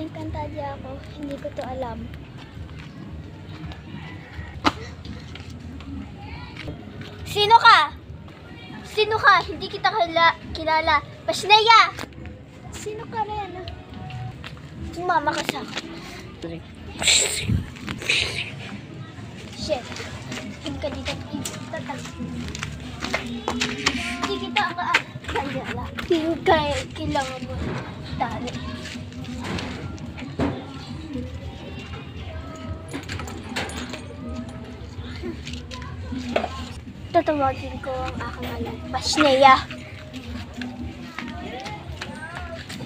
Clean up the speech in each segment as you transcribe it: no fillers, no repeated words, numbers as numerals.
Encantadia ako. Hindi ko to alam. Sino ka? Sino ka? Hindi kita kilala. Pasneya! Sino ka rin? Sumama ka sa akin. Shit. Hindi ka dito. Hindi kita kilala. Hindi ka kailangan mo. Tali. Tatawagin ko ang aking alam. Pasneya.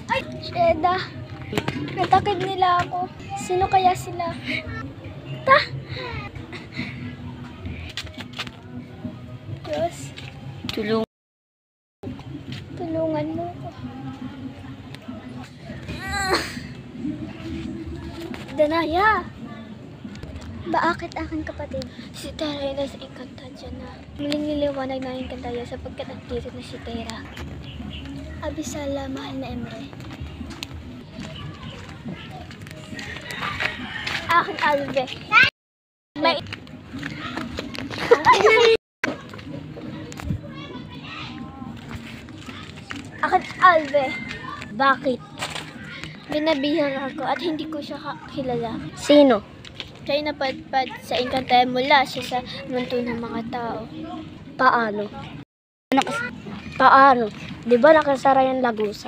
Ay, Sheda. Natakid nila ako. Sino kaya sila? Diyos. Tulungan mo ko. Danaya. Bakit aking kapatid? Si Tera ay nasa Encantadia na. Muling niliwanag ng Encantadia sapagkat nandito na si Tera. Abisala, mahal na Emre. Aking Alve. May... Aking Alve. Bakit? Binabihan ako at hindi ko siya kilala. Sino? Siya'y napadpad sa Encantadia mula siya sa mundo ng mga tao. Paano? Paano? Di ba nakasara yung lagusa?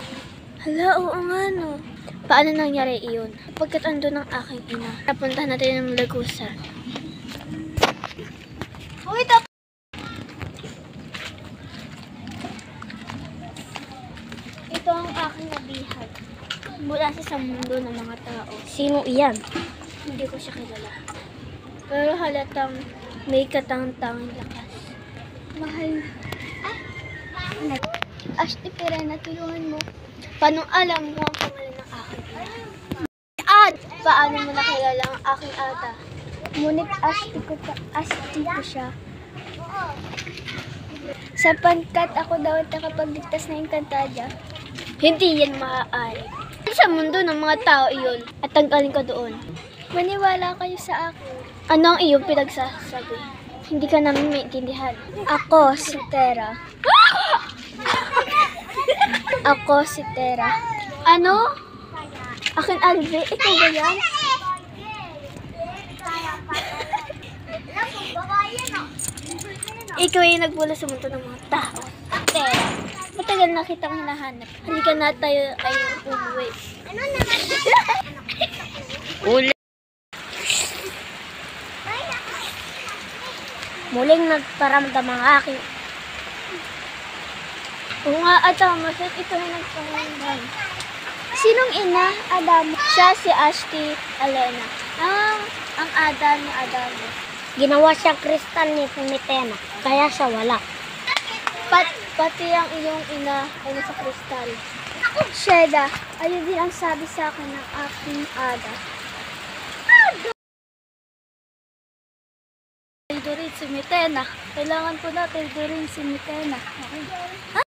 Hala, oo nga no. Paano nangyari iyon? Pagkat ando ng aking ina, napuntahan natin ng lagusa. Uy, ito ang aking nabihan. Mula siya sa mundo ng mga tao. Sino iyan? Hindi ko siya kilala. Pero halatang may katang-tanging lakas. Mahal. Ashley Perena, tulungan mo. Paano alam mo ang pangalan ng aking ina? At paano mo nakilala ang aking ata? Ngunit Ashley ko siya. Sapagkat ako daw at nakapagligtas na Encantadia. Hindi yan maaari. Sa mundo ng mga tao iyon at tanggalin ka doon. Maniwala kayo sa akin. Ano ang iyong pinagsasabi? Hindi ka namin maintindihan. Ako si Tera. Ako si Tera. Ano? Akin Alve, ikaw ba yan? Ikaw ay nagmula sa mundo ng mga tao. Tera, matagal na kitang hinahanap. Halika na tayo ay umuwi. Uli. Muling nagparamdam ang aking... Oo nga, Adamo. Ito na nagparamdam. Sinong ina? Adamo. Siya si Ashley Elena. Ang ada ni Adamo. Ginawa siyang kristal ni Mitena, kaya siya wala. Pati ang iyong ina ay nasa kristal. Sheda, ayun din ang sabi sa akin ng aking ada. Dorin si Mitena. Kailangan ko na kay Dorin si Mitena. Okay.